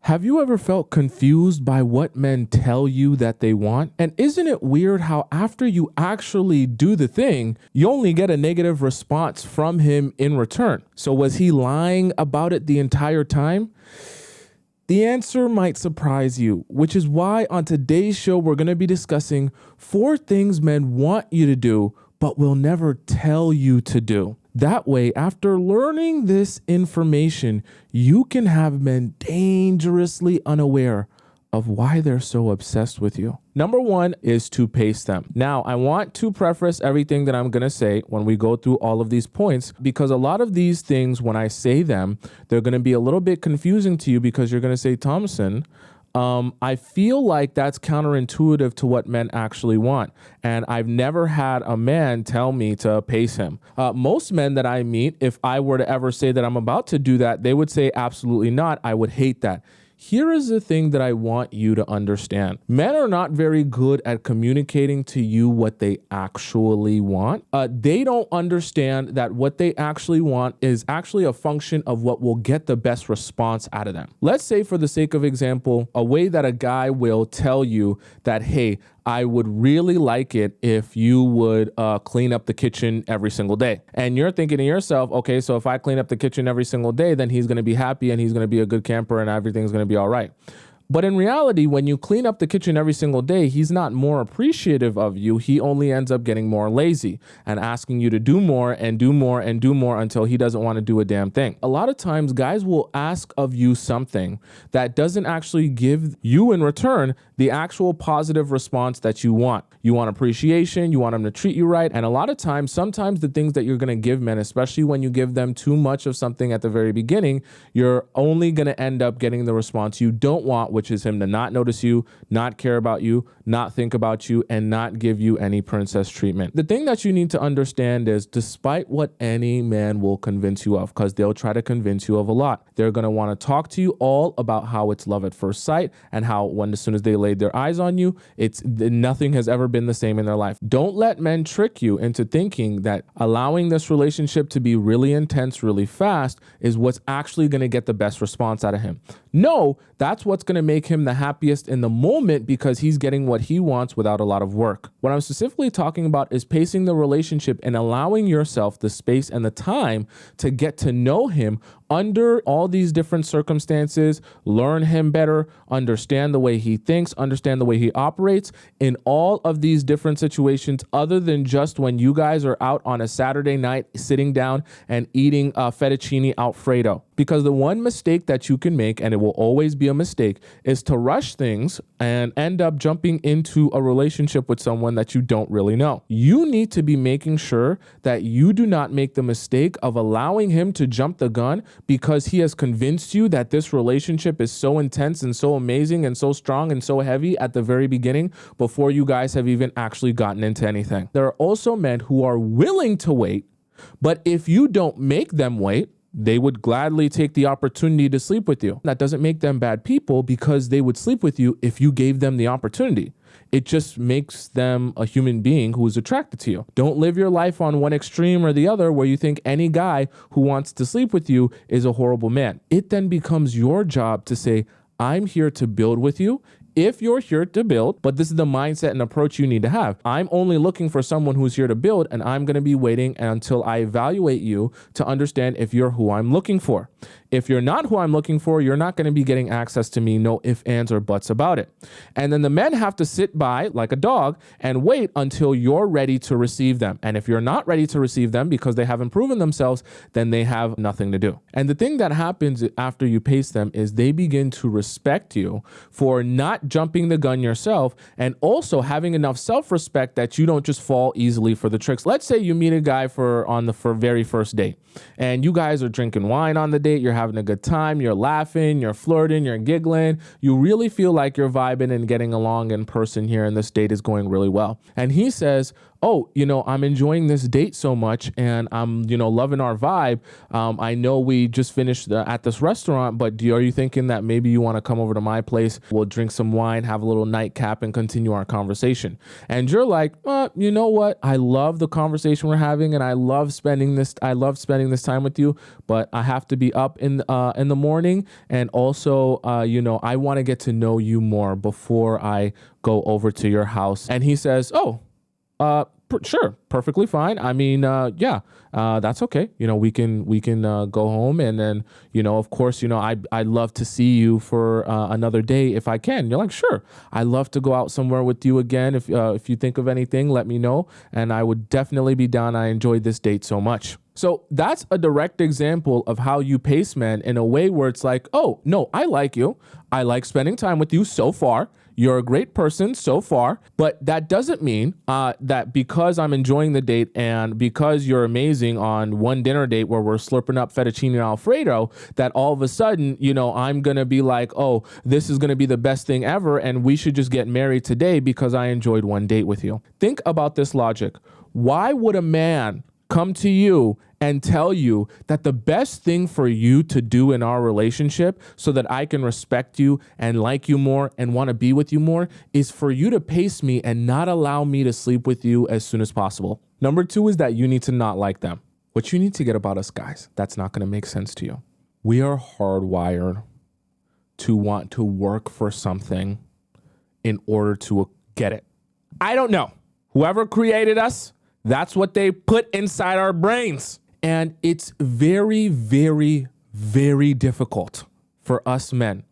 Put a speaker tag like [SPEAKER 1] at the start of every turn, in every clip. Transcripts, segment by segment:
[SPEAKER 1] Have you ever felt confused by what men tell you that they want? And isn't it weird how after you actually do the thing, you only get a negative response from him in return? So was he lying about it the entire time? The answer might surprise you, which is why on today's show, we're going to be discussing 4 things men want you to do, but will never tell you to do. That way, after learning this information, you can have men dangerously unaware of why they're so obsessed with you. Number 1 is to pace them. Now, I want to preface everything that I'm going to say when we go through all of these points, because a lot of these things, when I say them, they're going to be a little bit confusing to you because you're going to say, Tomisin, I feel like that's counterintuitive to what men actually want. And I've never had a man tell me to pace him. Most men that I meet, if I were to ever say that I'm about to do that, they would say absolutely not. I would hate that. Here is the thing that I want you to understand. Men are not very good at communicating to you what they actually want. They don't understand that what they actually want is actually a function of what will get the best response out of them. Let's say, for the sake of example, a way that a guy will tell you that, hey, I would really like it if you would clean up the kitchen every single day. And you're thinking to yourself, okay, so if I clean up the kitchen every single day, then he's going to be happy and he's going to be a good camper and everything's going to be all right. But in reality, when you clean up the kitchen every single day, he's not more appreciative of you. He only ends up getting more lazy and asking you to do more and do more and do more until he doesn't want to do a damn thing. A lot of times, guys will ask of you something that doesn't actually give you in return the actual positive response that you want. You want appreciation, you want them to treat you right. And a lot of times, sometimes the things that you're going to give men, especially when you give them too much of something at the very beginning, you're only going to end up getting the response you don't want, which is him to not notice you, not care about you, not think about you, and not give you any princess treatment. The thing that you need to understand is, despite what any man will convince you of, because they'll try to convince you of a lot, they're going to want to talk to you all about how it's love at first sight and how as soon as they laid their eyes on you, nothing has ever been the same in their life. Don't let men trick you into thinking that allowing this relationship to be really intense, really fast is what's actually going to get the best response out of him. No, that's what's going to make him the happiest in the moment because he's getting what he wants without a lot of work. What I'm specifically talking about is pacing the relationship and allowing yourself the space and the time to get to know him under all these different circumstances, learn him better, understand the way he thinks, understand the way he operates in all of these different situations, other than just when you guys are out on a Saturday night sitting down and eating fettuccine Alfredo. Because the one mistake that you can make, and it will always be a mistake, is to rush things and end up jumping into a relationship with someone that you don't really know. You need to be making sure that you do not make the mistake of allowing him to jump the gun because he has convinced you that this relationship is so intense and so amazing and so strong and so heavy at the very beginning before you guys have even actually gotten into anything. There are also men who are willing to wait, but if you don't make them wait, they would gladly take the opportunity to sleep with you. That doesn't make them bad people because they would sleep with you if you gave them the opportunity. It just makes them a human being who is attracted to you. Don't live your life on one extreme or the other where you think any guy who wants to sleep with you is a horrible man. It then becomes your job to say, I'm here to build with you. If you're here to build, but this is the mindset and approach you need to have. I'm only looking for someone who's here to build, and I'm going to be waiting until I evaluate you to understand if you're who I'm looking for. If you're not who I'm looking for, you're not going to be getting access to me, no ifs, ands, or buts about it. And then the men have to sit by like a dog and wait until you're ready to receive them. And if you're not ready to receive them because they haven't proven themselves, then they have nothing to do. And the thing that happens after you pace them is they begin to respect you for not jumping the gun yourself and also having enough self-respect that you don't just fall easily for the tricks. Let's say you meet a guy for very first date and you guys are drinking wine on the date. You're having a good time. You're laughing, you're flirting, you're giggling. You really feel like you're vibing and getting along in person here and this date is going really well. And he says, oh, I'm enjoying this date so much and I'm, loving our vibe. I know we just finished at this restaurant, but are you thinking that maybe you want to come over to my place? We'll drink some wine, have a little nightcap and continue our conversation. And you're like, you know what? I love the conversation we're having and I love spending this time with you, but I have to be up in the morning. And also, I want to get to know you more before I go over to your house. And he says, oh, sure, perfectly fine. I mean, that's okay. We can go home, and then of course, I'd love to see you for another day if I can. You're like, sure, I love to go out somewhere with you again. If you think of anything, let me know, and I would definitely be down. I enjoyed this date so much. So that's a direct example of how you pace men in a way where it's like, oh no, I like you. I like spending time with you so far. You're a great person so far, but that doesn't mean that because I'm enjoying the date and because you're amazing on one dinner date where we're slurping up fettuccine Alfredo, that all of a sudden, I'm going to be like, oh, this is going to be the best thing ever and we should just get married today because I enjoyed one date with you. Think about this logic. Why would a man come to you and tell you that the best thing for you to do in our relationship so that I can respect you and like you more and want to be with you more is for you to pace me and not allow me to sleep with you as soon as possible? Number 2 is that you need to not like them. What you need to get about us guys, that's not going to make sense to you. We are hardwired to want to work for something in order to get it. I don't know. Whoever created us, that's what they put inside our brains. And it's very, very, very difficult for us men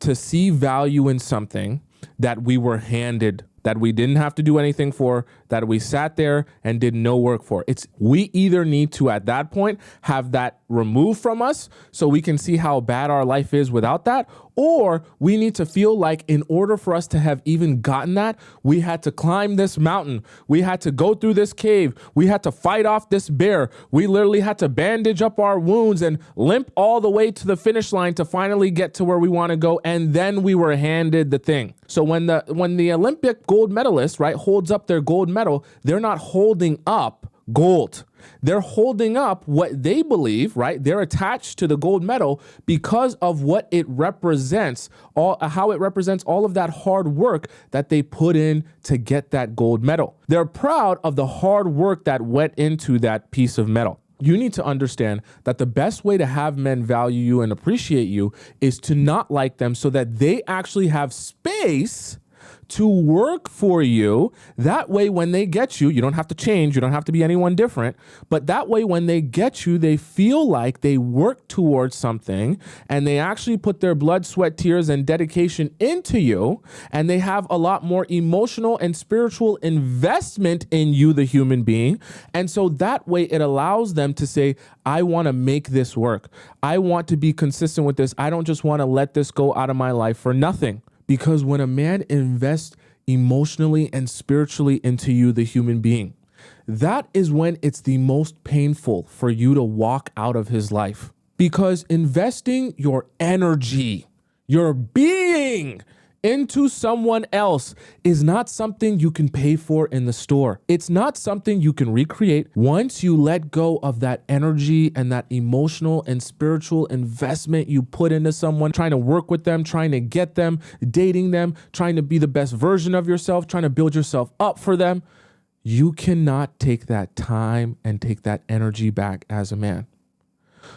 [SPEAKER 1] to see value in something that we were handed, that we didn't have to do anything for, that we sat there and did no work for. We either need to, at that point, have that removed from us so we can see how bad our life is without that, or we need to feel like in order for us to have even gotten that, we had to climb this mountain. We had to go through this cave. We had to fight off this bear. We literally had to bandage up our wounds and limp all the way to the finish line to finally get to where we want to go. And then we were handed the thing. So when the Olympic gold medalist, right, holds up their gold medal, they're not holding up gold. They're holding up what they believe, right? They're attached to the gold medal because of what it represents, how it represents all of that hard work that they put in to get that gold medal. They're proud of the hard work that went into that piece of metal. You need to understand that the best way to have men value you and appreciate you is to not like them so that they actually have space to work for you. That way, when they get you, you don't have to change. You don't have to be anyone different. But that way, when they get you, they feel like they work towards something and they actually put their blood, sweat, tears, and dedication into you. And they have a lot more emotional and spiritual investment in you, the human being. And so that way, it allows them to say, I want to make this work. I want to be consistent with this. I don't just want to let this go out of my life for nothing. Because when a man invests emotionally and spiritually into you, the human being, that is when it's the most painful for you to walk out of his life. Because investing your energy, your being into someone else is not something you can pay for in the store. It's not something you can recreate. Once you let go of that energy and that emotional and spiritual investment you put into someone, trying to work with them, trying to get them, dating them, trying to be the best version of yourself, trying to build yourself up for them, you cannot take that time and take that energy back as a man.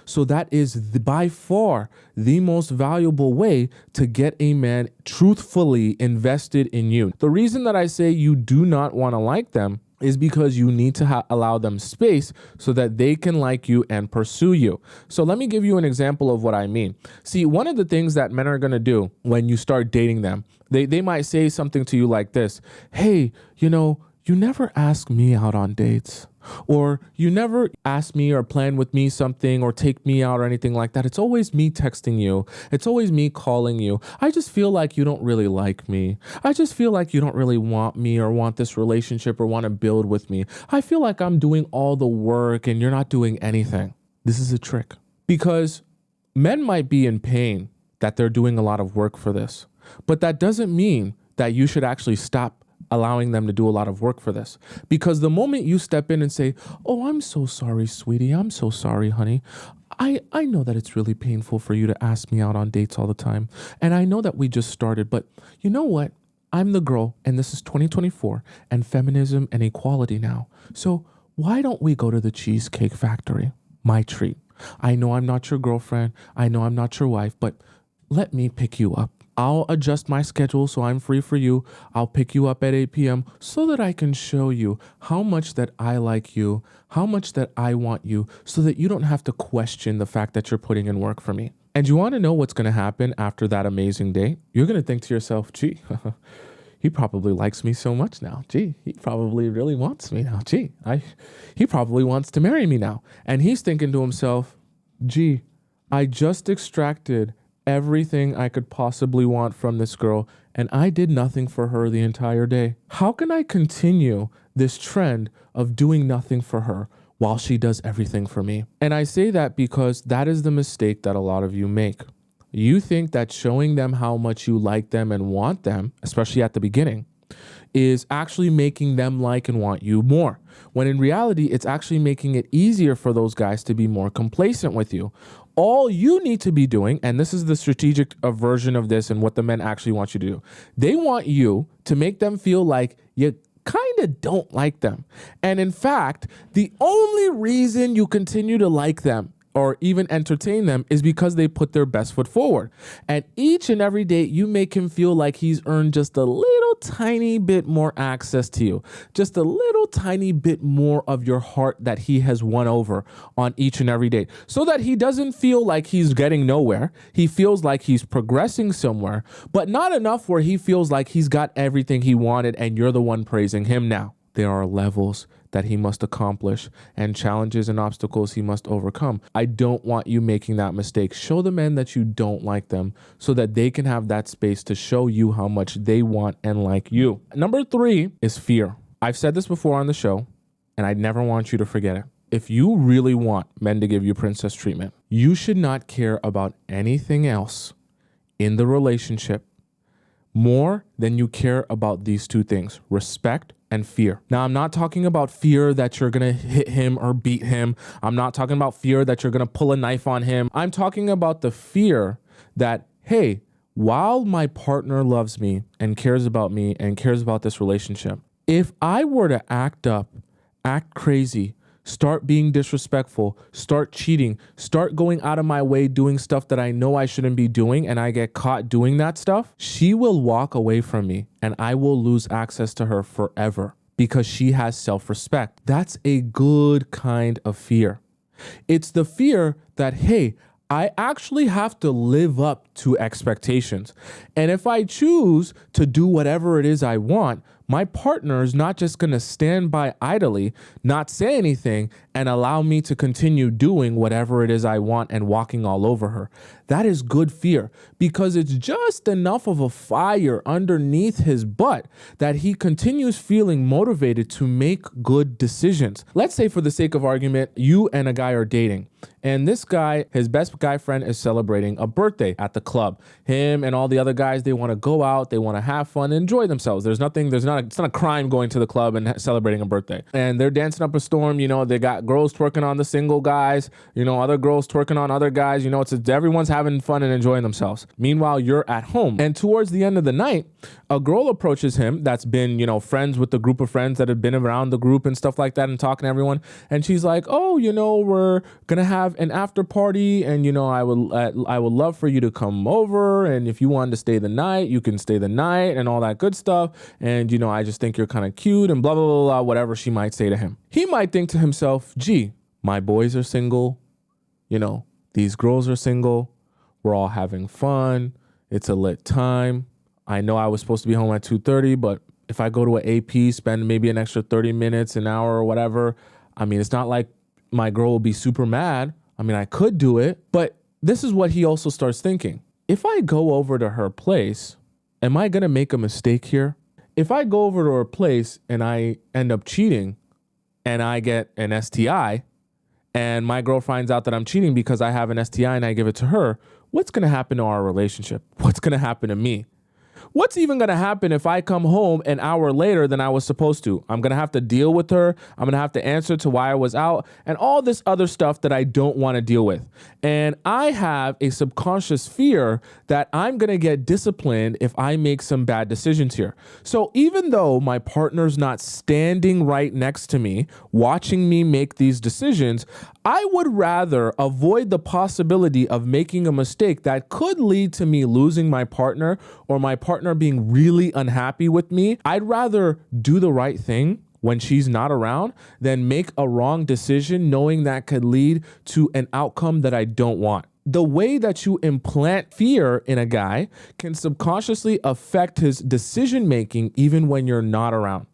[SPEAKER 1] So that is by far the most valuable way to get a man truthfully invested in you. The reason that I say you do not want to like them is because you need to allow them space so that they can like you and pursue you. So let me give you an example of what I mean. See, one of the things that men are going to do when you start dating them, they might say something to you like this: hey, you never ask me out on dates. Or you never ask me or plan with me something or take me out or anything like that. It's always me texting you. It's always me calling you. I just feel like you don't really like me. I just feel like you don't really want me or want this relationship or want to build with me. I feel like I'm doing all the work and you're not doing anything. This is a trick because men might be in pain that they're doing a lot of work for this, but that doesn't mean that you should actually stop allowing them to do a lot of work for this. Because the moment you step in and say, oh, I'm so sorry, sweetie. I'm so sorry, honey. I know that it's really painful for you to ask me out on dates all the time. And I know that we just started, but you know what? I'm the girl, and this is 2024 and feminism and equality now. So why don't we go to the Cheesecake Factory? My treat. I know I'm not your girlfriend. I know I'm not your wife, but let me pick you up. I'll adjust my schedule so I'm free for you. I'll pick you up at 8 p.m. so that I can show you how much that I like you, how much that I want you, so that you don't have to question the fact that you're putting in work for me. And you want to know what's going to happen after that amazing date? You're going to think to yourself, gee, he probably likes me so much now. Gee, he probably really wants me now. Gee, he probably wants to marry me now. And he's thinking to himself, gee, I just extracted everything I could possibly want from this girl, and I did nothing for her the entire day. How can I continue this trend of doing nothing for her while she does everything for me? And I say that because that is the mistake that a lot of you make. You think that showing them how much you like them and want them, especially at the beginning, is actually making them like and want you more. When in reality, it's actually making it easier for those guys to be more complacent with you. All you need to be doing, and this is the strategic version of this and what the men actually want you to do. They want you to make them feel like you kind of don't like them. And in fact, the only reason you continue to like them or even entertain them is because they put their best foot forward. And each and every day you make him feel like he's earned just a little tiny bit more access to you, just a little tiny bit more of your heart that he has won over on each and every day, so that he doesn't feel like he's getting nowhere. He feels like he's progressing somewhere, but not enough where he feels like he's got everything he wanted and you're the one praising him now. There are levels that he must accomplish and challenges and obstacles he must overcome. I don't want you making that mistake. Show the men that you don't like them so that they can have that space to show you how much they want and like you. Number 3 is fear. I've said this before on the show, and I never want you to forget it. If you really want men to give you princess treatment, you should not care about anything else in the relationship more than you care about these two things: respect and fear. Now, I'm not talking about fear that you're going to hit him or beat him. I'm not talking about fear that you're going to pull a knife on him. I'm talking about the fear that, hey, while my partner loves me and cares about me and cares about this relationship, if I were to act up, act crazy, start being disrespectful, start cheating, start going out of my way doing stuff that I know I shouldn't be doing, and I get caught doing that stuff, she will walk away from me and I will lose access to her forever because she has self-respect. That's a good kind of fear. It's the fear that, hey, I actually have to live up to expectations. And if I choose to do whatever it is I want, my partner is not just going to stand by idly, not say anything, and allow me to continue doing whatever it is I want and walking all over her. That is good fear, because it's just enough of a fire underneath his butt that he continues feeling motivated to make good decisions. Let's say, for the sake of argument, you and a guy are dating, and this guy, his best guy friend, is celebrating a birthday at the club. Him and all the other guys, they want to go out, they want to have fun, enjoy themselves. It's not a crime going to the club and celebrating a birthday. And they're dancing up a storm. They got girls twerking on the single guys, other girls twerking on other guys. Everyone's having fun and enjoying themselves. Meanwhile, you're at home. And towards the end of the night, a girl approaches him that's been, friends with the group of friends that have been around the group and stuff like that and talking to everyone. And she's like, oh, we're going to have an after party, and, I would love for you to come over. And if you wanted to stay the night, you can stay the night and all that good stuff. And, I just think you're kind of cute and blah, blah, blah, blah, whatever she might say to him. He might think to himself, gee, my boys are single. These girls are single. We're all having fun. It's a lit time. I know I was supposed to be home at 2:30, but if I go to an AP, spend maybe an extra 30 minutes, an hour or whatever, it's not like my girl will be super mad. I could do it, but this is what he also starts thinking. If I go over to her place, am I going to make a mistake here? If I go over to her place and I end up cheating and I get an STI and my girl finds out that I'm cheating because I have an STI and I give it to her, what's going to happen to our relationship? What's going to happen to me? What's even going to happen if I come home an hour later than I was supposed to? I'm going to have to deal with her. I'm going to have to answer to why I was out and all this other stuff that I don't want to deal with. And I have a subconscious fear that I'm going to get disciplined if I make some bad decisions here. So even though my partner's not standing right next to me, watching me make these decisions, I would rather avoid the possibility of making a mistake that could lead to me losing my partner or my partner being really unhappy with me. I'd rather do the right thing when she's not around than make a wrong decision knowing that could lead to an outcome that I don't want. The way that you implant fear in a guy can subconsciously affect his decision making even when you're not around.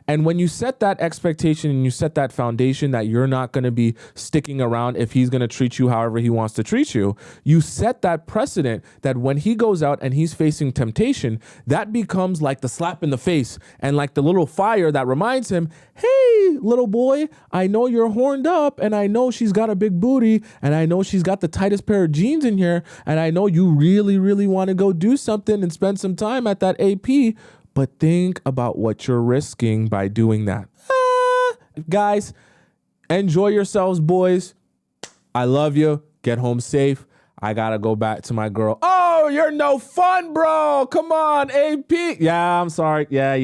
[SPEAKER 1] And when you set that expectation and you set that foundation that you're not going to be sticking around if he's going to treat you however he wants to treat you, you set that precedent that when he goes out and he's facing temptation, that becomes like the slap in the face and like the little fire that reminds him, hey, little boy, I know you're horned up and I know she's got a big booty and I know she's got the tightest pair of jeans in here and I know you really, really want to go do something and spend some time at that AP. But think about what you're risking by doing that. Guys, enjoy yourselves, boys. I love you. Get home safe. I got to go back to my girl. Oh, you're no fun, bro. Come on, AP. Yeah, I'm sorry. Yeah,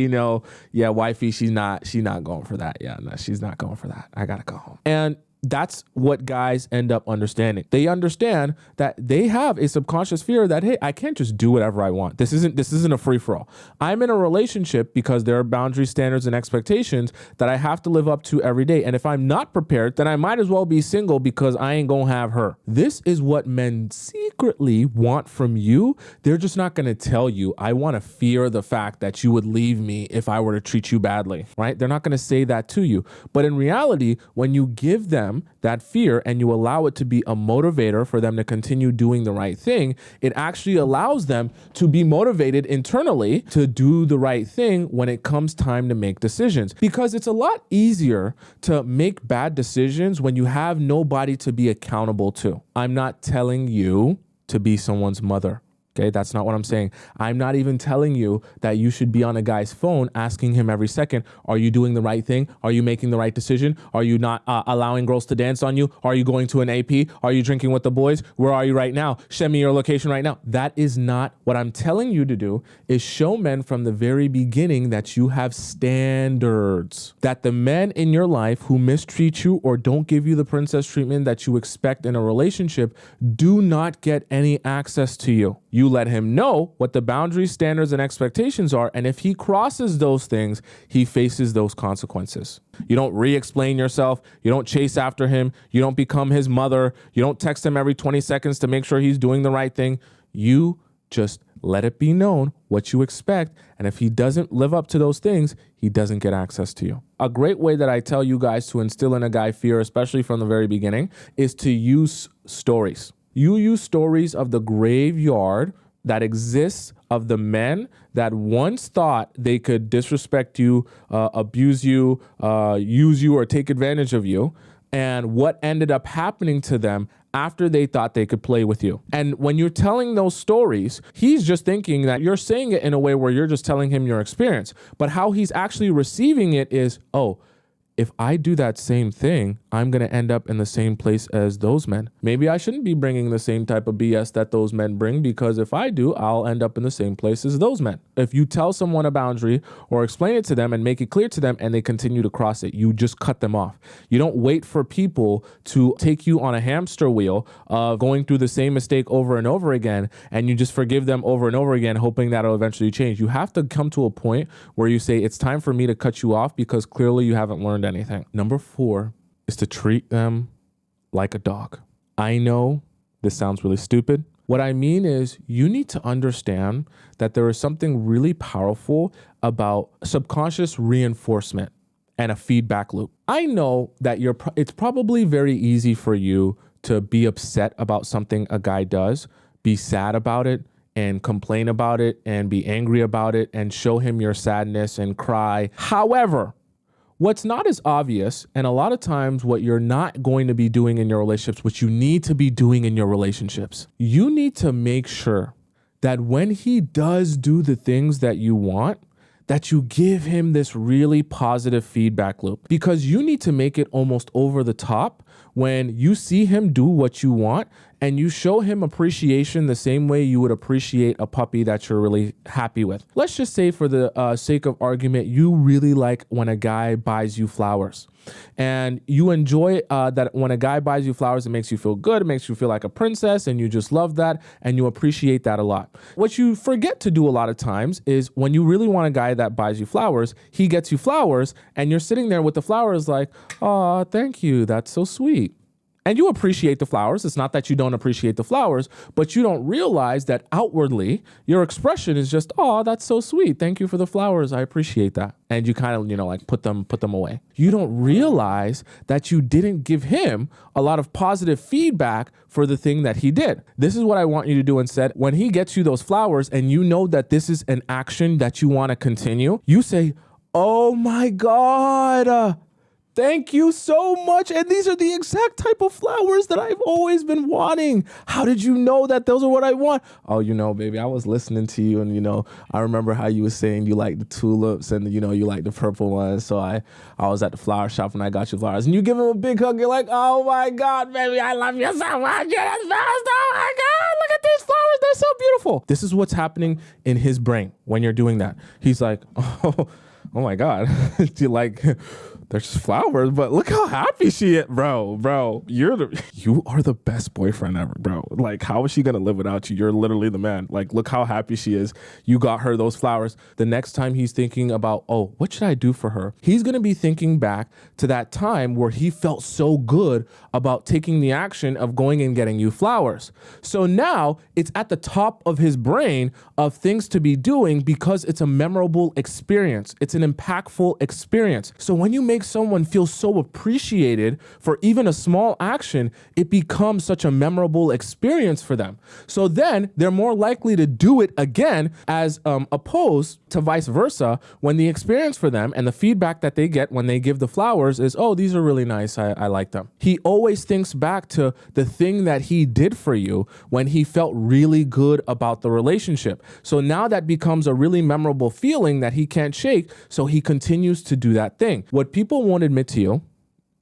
[SPEAKER 1] Yeah, wifey, she's not going for that. Yeah, no, she's not going for that. I got to go home. And that's what guys end up understanding. They understand that they have a subconscious fear that, hey, I can't just do whatever I want. This isn't a free for all. I'm in a relationship because there are boundaries, standards, and expectations that I have to live up to every day. And if I'm not prepared, then I might as well be single because I ain't gonna have her. This is what men secretly want from you. They're just not gonna tell you, I wanna fear the fact that you would leave me if I were to treat you badly, right? They're not gonna say that to you. But in reality, when you give them that fear and you allow it to be a motivator for them to continue doing the right thing, it actually allows them to be motivated internally to do the right thing when it comes time to make decisions. Because it's a lot easier to make bad decisions when you have nobody to be accountable to. I'm not telling you to be someone's mother. Okay, that's not what I'm saying. I'm not even telling you that you should be on a guy's phone asking him every second, are you doing the right thing? Are you making the right decision? Are you not allowing girls to dance on you? Are you going to an AP? Are you drinking with the boys? Where are you right now? Send me your location right now. That is not what I'm telling you to do, is show men from the very beginning that you have standards, that the men in your life who mistreat you or don't give you the princess treatment that you expect in a relationship do not get any access to you. You let him know what the boundaries, standards, and expectations are, and if he crosses those things, he faces those consequences. You don't re-explain yourself. You don't chase after him. You don't become his mother. You don't text him every 20 seconds to make sure he's doing the right thing. You just let it be known what you expect, and if he doesn't live up to those things, he doesn't get access to you. A great way that I tell you guys to instill in a guy fear, especially from the very beginning, is to use stories. You use stories of the graveyard that exists of the men that once thought they could disrespect you, abuse you, use you, or take advantage of you, and what ended up happening to them after they thought they could play with you. And when you're telling those stories, he's just thinking that you're saying it in a way where you're just telling him your experience. But how he's actually receiving it is, oh, if I do that same thing, I'm going to end up in the same place as those men. Maybe I shouldn't be bringing the same type of BS that those men bring, because if I do, I'll end up in the same place as those men. If you tell someone a boundary or explain it to them and make it clear to them and they continue to cross it, you just cut them off. You don't wait for people to take you on a hamster wheel of going through the same mistake over and over again, and you just forgive them over and over again, hoping that it'll eventually change. You have to come to a point where you say, it's time for me to cut you off because clearly you haven't learned anything. Number 4 is to treat them like a dog. I know this sounds really stupid. What I mean is you need to understand that there is something really powerful about subconscious reinforcement and a feedback loop. I know that it's probably very easy for you to be upset about something a guy does, be sad about it, and complain about it, and be angry about it, and show him your sadness and cry. However, what's not as obvious, and a lot of times what you're not going to be doing in your relationships, which you need to be doing in your relationships, you need to make sure that when he does do the things that you want, that you give him this really positive feedback loop, because you need to make it almost over the top when you see him do what you want and you show him appreciation the same way you would appreciate a puppy that you're really happy with. Let's just say, for the sake of argument, you really like when a guy buys you flowers. And you enjoy that when a guy buys you flowers, it makes you feel good. It makes you feel like a princess, and you just love that, and you appreciate that a lot. What you forget to do a lot of times is, when you really want a guy that buys you flowers, he gets you flowers, and you're sitting there with the flowers like, "Oh, thank you. That's so sweet." And you appreciate the flowers. It's not that you don't appreciate the flowers, but you don't realize that outwardly your expression is just, "Oh, that's so sweet. Thank you for the flowers. I appreciate that." And you kind of, like put them away. You don't realize that you didn't give him a lot of positive feedback for the thing that he did. This is what I want you to do instead. When he gets you those flowers and you know that this is an action that you want to continue, you say, "Oh my God, thank you so much. And these are the exact type of flowers that I've always been wanting. How did you know that those are what I want?" "Oh, baby, I was listening to you, and I remember how you were saying you like the tulips and you like the purple ones. So I was at the flower shop and I got you flowers." And you give him a big hug. You're like, "Oh my God, baby, I love you so much. You're the best. Oh my God, look at these flowers. They're so beautiful." This is what's happening in his brain when you're doing that. He's like, "Oh my God." You're like, "They're just flowers, but look how happy she is." Bro, you are the best boyfriend ever, bro. Like, how is she gonna live without you? You're literally the man. Like, look how happy she is. You got her those flowers. The next time he's thinking about, "Oh, what should I do for her?" He's gonna be thinking back to that time where he felt so good about taking the action of going and getting you flowers. So now it's at the top of his brain of things to be doing, because it's a memorable experience. It's an impactful experience. So when you make someone feel so appreciated for even a small action, it becomes such a memorable experience for them. So then they're more likely to do it again, as opposed to vice versa, when the experience for them and the feedback that they get when they give the flowers is, "Oh, these are really nice. I like them." He always thinks back to the thing that he did for you when he felt really good about the relationship. So now that becomes a really memorable feeling that he can't shake. So he continues to do that thing. What people won't admit to you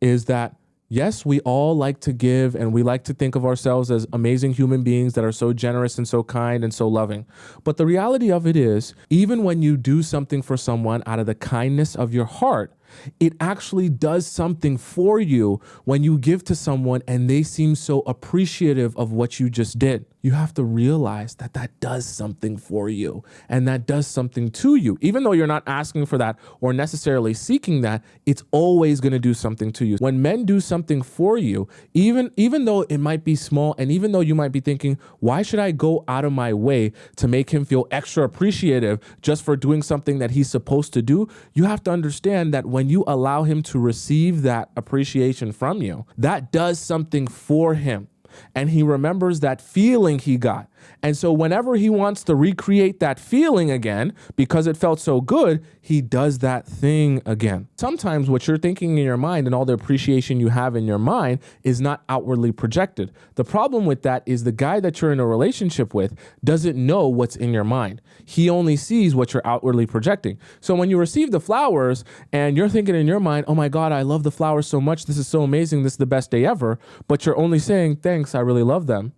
[SPEAKER 1] is that, yes, we all like to give, and we like to think of ourselves as amazing human beings that are so generous and so kind and so loving. But the reality of it is, even when you do something for someone out of the kindness of your heart, it actually does something for you when you give to someone and they seem so appreciative of what you just did. You have to realize that that does something for you, and that does something to you. Even though you're not asking for that or necessarily seeking that, it's always going to do something to you. When men do something for you, even though it might be small, and even though you might be thinking, "Why should I go out of my way to make him feel extra appreciative just for doing something that he's supposed to do?" You have to understand that when you allow him to receive that appreciation from you, that does something for him. And he remembers that feeling he got. And so whenever he wants to recreate that feeling again, because it felt so good, he does that thing again. Sometimes what you're thinking in your mind and all the appreciation you have in your mind is not outwardly projected. The problem with that is the guy that you're in a relationship with doesn't know what's in your mind. He only sees what you're outwardly projecting. So when you receive the flowers and you're thinking in your mind, "Oh my God, I love the flowers so much. This is so amazing. This is the best day ever." But you're only saying, "Thanks, I really love them."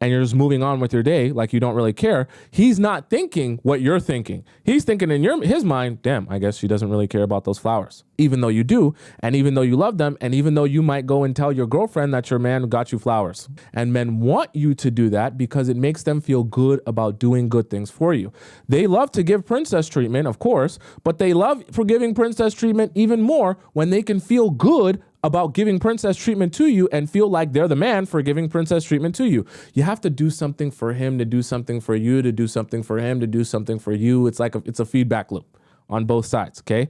[SPEAKER 1] And you're just moving on with your day like you don't really care. He's not thinking what you're thinking. He's thinking in his mind, "Damn, I guess she doesn't really care about those flowers." Even though you do, and even though you love them, and even though you might go and tell your girlfriend that your man got you flowers. And men want you to do that because it makes them feel good about doing good things for you. They love to give princess treatment, of course, but they love for giving princess treatment even more when they can feel good about giving princess treatment to you and feel like they're the man for giving princess treatment to you. You have to do something for him to do something for you, to do something for him to do something for you. It's like it's a feedback loop on both sides, okay?